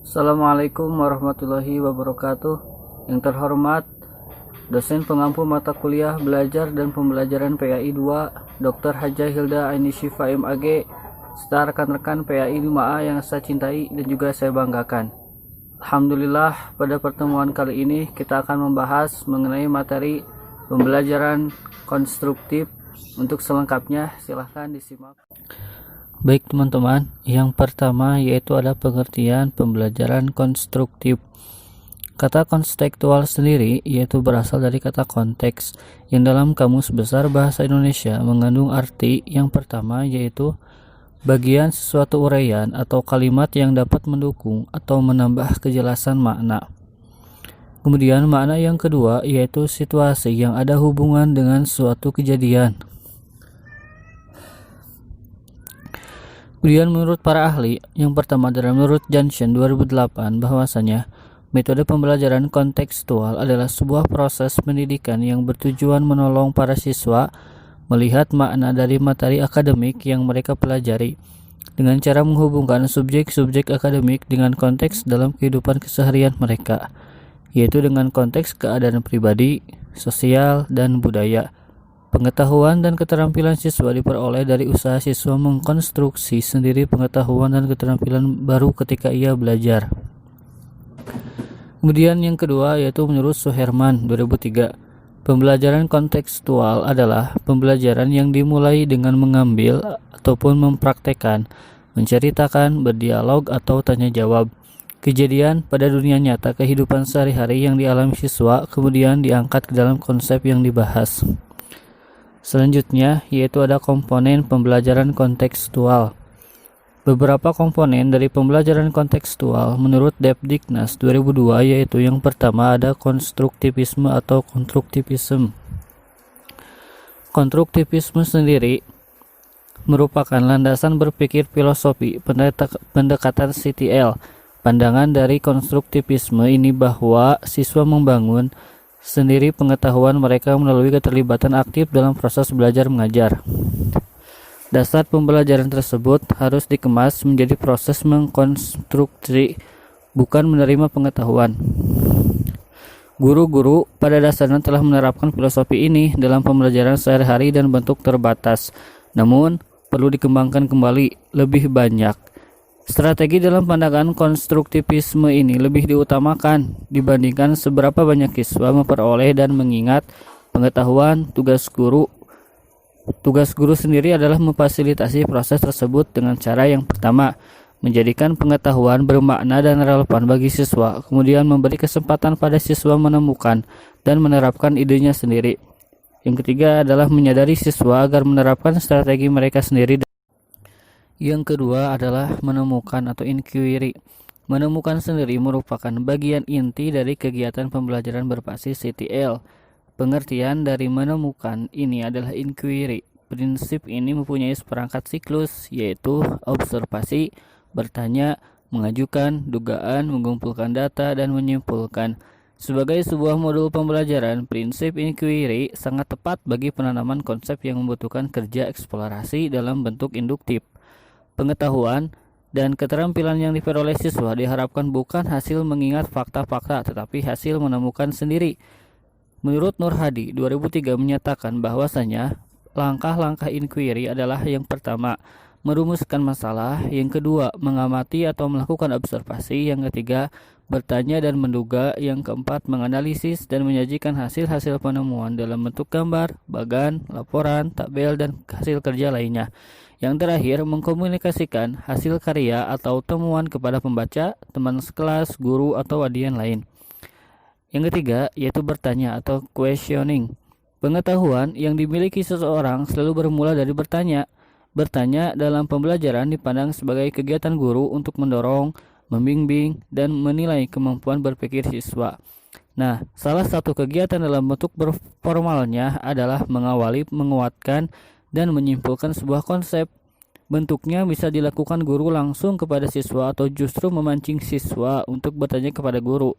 Assalamualaikum warahmatullahi wabarakatuh. Yang terhormat dosen pengampu mata kuliah belajar dan pembelajaran PAI 2 Dr. Hajah Hilda Aini Syifa MAG, serta rekan-rekan PAI 5A yang saya cintai dan juga saya banggakan. Alhamdulillah, pada pertemuan kali ini kita akan membahas mengenai materi pembelajaran konstruktif. Untuk selengkapnya silahkan disimak. Baik teman-teman, yang pertama yaitu ada pengertian pembelajaran konstruktif. Kata kontekstual sendiri yaitu berasal dari kata konteks yang dalam Kamus Besar Bahasa Indonesia mengandung arti yang pertama yaitu bagian sesuatu uraian atau kalimat yang dapat mendukung atau menambah kejelasan makna. Kemudian makna yang kedua yaitu situasi yang ada hubungan dengan suatu kejadian. Kemudian menurut para ahli, yang pertama adalah menurut Johnson 2008 bahwasanya metode pembelajaran kontekstual adalah sebuah proses pendidikan yang bertujuan menolong para siswa melihat makna dari materi akademik yang mereka pelajari dengan cara menghubungkan subjek-subjek akademik dengan konteks dalam kehidupan keseharian mereka, yaitu dengan konteks keadaan pribadi, sosial, dan budaya. Pengetahuan dan keterampilan siswa diperoleh dari usaha siswa mengkonstruksi sendiri pengetahuan dan keterampilan baru ketika ia belajar. Kemudian yang kedua yaitu menurut Suherman 2003, pembelajaran kontekstual adalah pembelajaran yang dimulai dengan mengambil ataupun mempraktekkan, menceritakan, berdialog atau tanya jawab kejadian pada dunia nyata kehidupan sehari-hari yang dialami siswa, kemudian diangkat ke dalam konsep yang dibahas. Selanjutnya yaitu ada komponen pembelajaran kontekstual. Beberapa komponen dari pembelajaran kontekstual menurut Depdiknas 2002 yaitu yang pertama ada konstruktivisme atau konstruktivisme. Konstruktivisme sendiri merupakan landasan berpikir filosofi pendekatan CTL. Pandangan dari konstruktivisme ini bahwa siswa membangun sendiri pengetahuan mereka melalui keterlibatan aktif dalam proses belajar mengajar. Dasar pembelajaran tersebut harus dikemas menjadi proses mengkonstruksi, bukan menerima pengetahuan. Guru-guru pada dasarnya telah menerapkan filosofi ini dalam pembelajaran sehari-hari dan bentuk terbatas, namun perlu dikembangkan kembali lebih banyak. Strategi dalam pandangan konstruktivisme ini lebih diutamakan dibandingkan seberapa banyak siswa memperoleh dan mengingat pengetahuan. Tugas guru sendiri adalah memfasilitasi proses tersebut dengan cara yang pertama, menjadikan pengetahuan bermakna dan relevan bagi siswa, kemudian memberi kesempatan pada siswa menemukan dan menerapkan idenya sendiri. Yang ketiga adalah menyadari siswa agar menerapkan strategi mereka sendiri. Yang kedua adalah menemukan atau inquiry. Menemukan sendiri merupakan bagian inti dari kegiatan pembelajaran berbasis CTL. Pengertian dari menemukan ini adalah inquiry. Prinsip ini mempunyai seperangkat siklus, yaitu observasi, bertanya, mengajukan, dugaan, mengumpulkan data, dan menyimpulkan. Sebagai sebuah modul pembelajaran, prinsip inquiry sangat tepat bagi penanaman konsep yang membutuhkan kerja eksplorasi dalam bentuk induktif. Pengetahuan dan keterampilan yang diperoleh siswa diharapkan bukan hasil mengingat fakta-fakta, tetapi hasil menemukan sendiri. Menurut Nur Hadi 2003 menyatakan bahwasanya langkah-langkah inquiry adalah yang pertama, merumuskan masalah, yang kedua, mengamati atau melakukan observasi, yang ketiga, bertanya dan menduga, yang keempat, menganalisis dan menyajikan hasil-hasil penemuan dalam bentuk gambar, bagan, laporan, tabel, dan hasil kerja lainnya. Yang terakhir, mengkomunikasikan hasil karya atau temuan kepada pembaca, teman sekelas, guru, atau adian lain. Yang ketiga, yaitu bertanya atau questioning. Pengetahuan yang dimiliki seseorang selalu bermula dari bertanya. Bertanya dalam pembelajaran dipandang sebagai kegiatan guru untuk mendorong, membimbing, dan menilai kemampuan berpikir siswa. Nah, salah satu kegiatan dalam bentuk formalnya adalah mengawali, menguatkan, dan menyimpulkan sebuah konsep. Bentuknya bisa dilakukan guru langsung kepada siswa atau justru memancing siswa untuk bertanya kepada guru,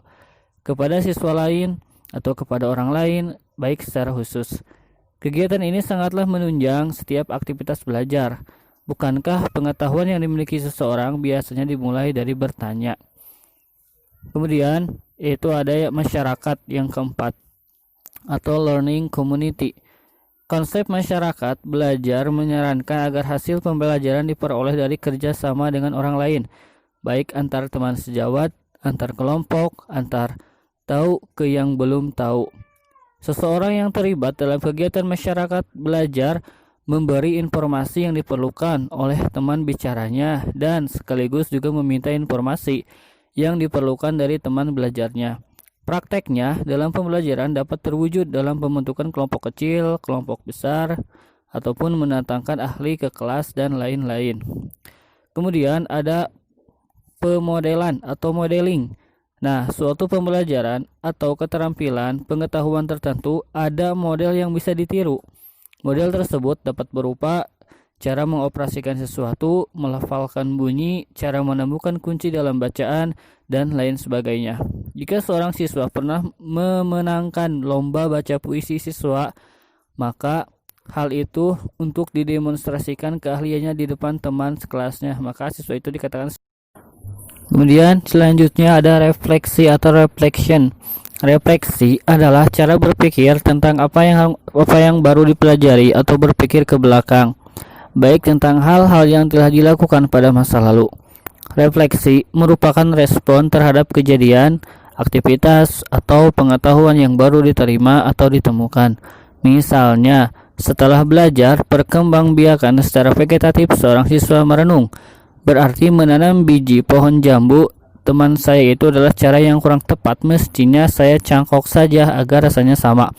kepada siswa lain, atau kepada orang lain, baik secara khusus. Kegiatan ini sangatlah menunjang setiap aktivitas belajar. Bukankah pengetahuan yang dimiliki seseorang biasanya dimulai dari bertanya? Kemudian yaitu ada masyarakat yang keempat atau learning community. Konsep masyarakat belajar menyarankan agar hasil pembelajaran diperoleh dari kerjasama dengan orang lain, baik antar teman sejawat, antar kelompok, antar tahu ke yang belum tahu. Seseorang yang terlibat dalam kegiatan masyarakat belajar memberi informasi yang diperlukan oleh teman bicaranya dan sekaligus juga meminta informasi yang diperlukan dari teman belajarnya. Prakteknya dalam pembelajaran dapat terwujud dalam pembentukan kelompok kecil, kelompok besar, ataupun mendatangkan ahli ke kelas dan lain-lain. Kemudian ada pemodelan atau modeling. Nah, suatu pembelajaran atau keterampilan pengetahuan tertentu ada model yang bisa ditiru. Model tersebut dapat berupa cara mengoperasikan sesuatu, melafalkan bunyi, cara menemukan kunci dalam bacaan, dan lain sebagainya. Jika seorang siswa pernah memenangkan lomba baca puisi siswa, maka hal itu untuk didemonstrasikan keahliannya di depan teman sekelasnya, maka siswa itu dikatakan. Kemudian selanjutnya ada refleksi atau reflection. Refleksi adalah cara berpikir tentang apa yang baru dipelajari atau berpikir ke belakang, baik tentang hal-hal yang telah dilakukan pada masa lalu. Refleksi merupakan respon terhadap kejadian, aktivitas, atau pengetahuan yang baru diterima atau ditemukan. Misalnya, setelah belajar perkembangbiakan secara vegetatif, seorang siswa merenung. Berarti menanam biji pohon jambu teman saya itu adalah cara yang kurang tepat, mestinya saya cangkok saja agar rasanya sama.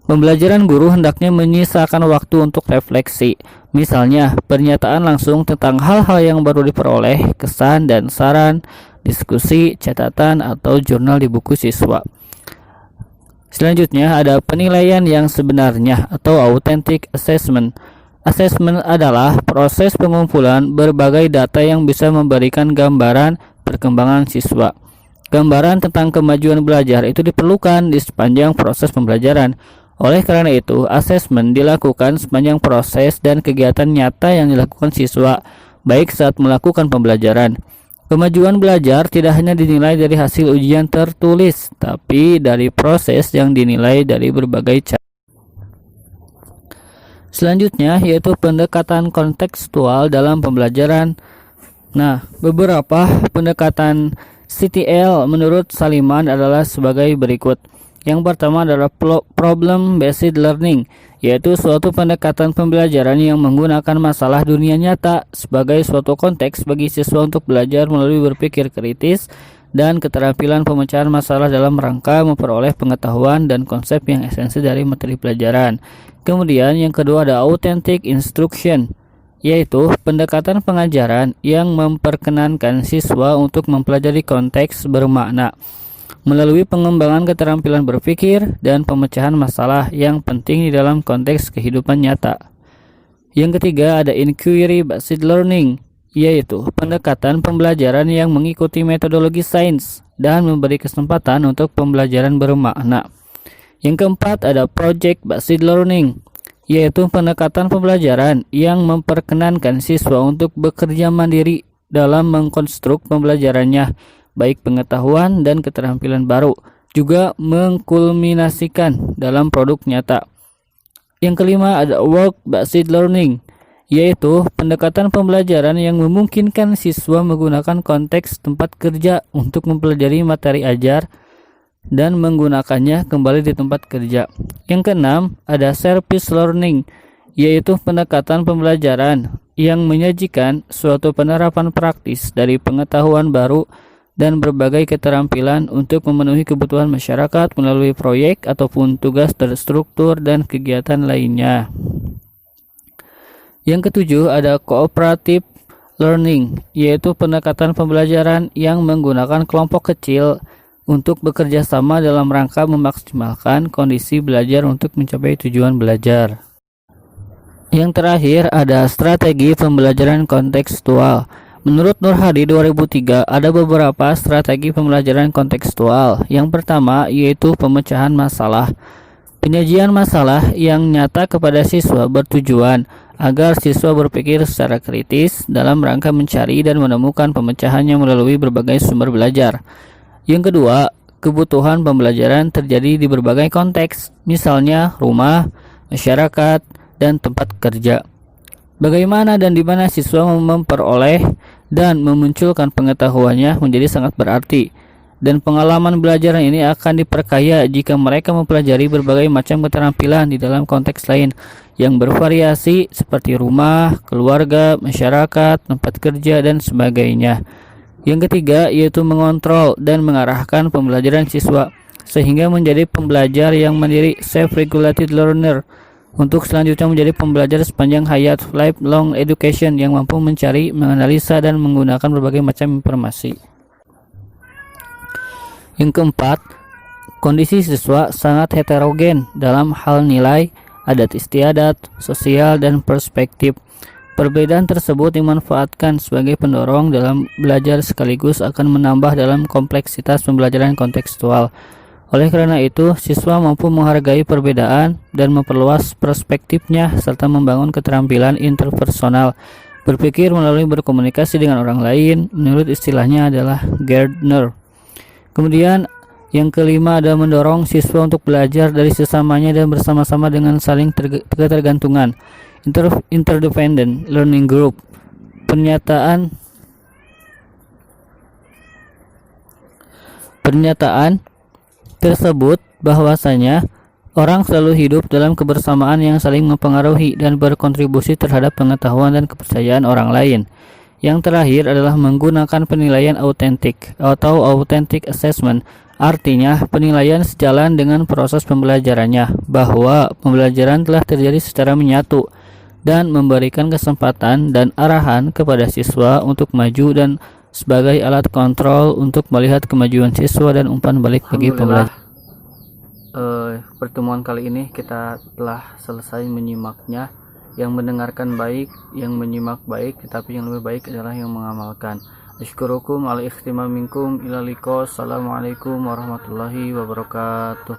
Pembelajaran guru hendaknya menyisakan waktu untuk refleksi, misalnya pernyataan langsung tentang hal-hal yang baru diperoleh, kesan dan saran, diskusi, catatan, atau jurnal di buku siswa. Selanjutnya ada penilaian yang sebenarnya atau authentic assessment. Assessment adalah proses pengumpulan berbagai data yang bisa memberikan gambaran perkembangan siswa. Gambaran tentang kemajuan belajar itu diperlukan di sepanjang proses pembelajaran. Oleh karena itu, assessment dilakukan sepanjang proses dan kegiatan nyata yang dilakukan siswa, baik saat melakukan pembelajaran. Kemajuan belajar tidak hanya dinilai dari hasil ujian tertulis, tapi dari proses yang dinilai dari berbagai cara. Selanjutnya yaitu pendekatan kontekstual dalam pembelajaran. Nah, beberapa pendekatan CTL menurut Saliman adalah sebagai berikut. Yang pertama adalah problem based learning, yaitu suatu pendekatan pembelajaran yang menggunakan masalah dunia nyata sebagai suatu konteks bagi siswa untuk belajar melalui berpikir kritis dan keterampilan pemecahan masalah dalam rangka memperoleh pengetahuan dan konsep yang esensi dari materi pelajaran. Kemudian yang kedua ada authentic instruction, yaitu pendekatan pengajaran yang memperkenankan siswa untuk mempelajari konteks bermakna melalui pengembangan keterampilan berpikir dan pemecahan masalah yang penting di dalam konteks kehidupan nyata. Yang ketiga ada inquiry based learning, yaitu pendekatan pembelajaran yang mengikuti metodologi sains dan memberi kesempatan untuk pembelajaran bermakna. Yang keempat ada project based learning, yaitu pendekatan pembelajaran yang memperkenankan siswa untuk bekerja mandiri dalam mengkonstruk pembelajarannya, baik pengetahuan dan keterampilan baru, juga mengkulminasikan dalam produk nyata. Yang kelima ada work based learning, yaitu pendekatan pembelajaran yang memungkinkan siswa menggunakan konteks tempat kerja untuk mempelajari materi ajar dan menggunakannya kembali di tempat kerja. Yang keenam ada service learning, yaitu pendekatan pembelajaran yang menyajikan suatu penerapan praktis dari pengetahuan baru dan berbagai keterampilan untuk memenuhi kebutuhan masyarakat melalui proyek ataupun tugas terstruktur dan kegiatan lainnya. Yang ketujuh ada cooperative learning, yaitu pendekatan pembelajaran yang menggunakan kelompok kecil untuk bekerja sama dalam rangka memaksimalkan kondisi belajar untuk mencapai tujuan belajar. Yang terakhir ada strategi pembelajaran kontekstual. Menurut Nur Hadi 2003 ada beberapa strategi pembelajaran kontekstual. Yang pertama yaitu pemecahan masalah. Penyajian masalah yang nyata kepada siswa bertujuan agar siswa berpikir secara kritis dalam rangka mencari dan menemukan pemecahannya melalui berbagai sumber belajar. Yang kedua, kebutuhan pembelajaran terjadi di berbagai konteks, misalnya rumah, masyarakat, dan tempat kerja. Bagaimana dan di mana siswa memperoleh dan memunculkan pengetahuannya menjadi sangat berarti. Dan pengalaman belajar ini akan diperkaya jika mereka mempelajari berbagai macam keterampilan di dalam konteks lain yang bervariasi seperti rumah, keluarga, masyarakat, tempat kerja, dan sebagainya. Yang ketiga yaitu mengontrol dan mengarahkan pembelajaran siswa sehingga menjadi pembelajar yang mandiri, self-regulated learner, untuk selanjutnya menjadi pembelajar sepanjang hayat, lifelong education, yang mampu mencari, menganalisa, dan menggunakan berbagai macam informasi. Yang keempat, kondisi siswa sangat heterogen dalam hal nilai, adat istiadat, sosial, dan perspektif. Perbedaan tersebut dimanfaatkan sebagai pendorong dalam belajar sekaligus akan menambah dalam kompleksitas pembelajaran kontekstual. Oleh karena itu, siswa mampu menghargai perbedaan dan memperluas perspektifnya serta membangun keterampilan interpersonal, berpikir melalui berkomunikasi dengan orang lain, menurut istilahnya adalah Gardner. Kemudian yang kelima adalah mendorong siswa untuk belajar dari sesamanya dan bersama-sama dengan saling ketergantungan, interdependent learning group. Pernyataan tersebut bahwasanya orang selalu hidup dalam kebersamaan yang saling mempengaruhi dan berkontribusi terhadap pengetahuan dan kepercayaan orang lain. Yang terakhir adalah menggunakan penilaian autentik atau authentic assessment. Artinya, penilaian sejalan dengan proses pembelajarannya, bahwa pembelajaran telah terjadi secara menyatu dan memberikan kesempatan dan arahan kepada siswa untuk maju dan sebagai alat kontrol untuk melihat kemajuan siswa dan umpan balik bagi pembelajar. Pertemuan kali ini kita telah selesai menyimaknya. Yang mendengarkan baik, yang menyimak baik, tetapi yang lebih baik adalah yang mengamalkan. Asykurukum ala ikhtimam minkum ila liqa. Assalamualaikum warahmatullahi wabarakatuh.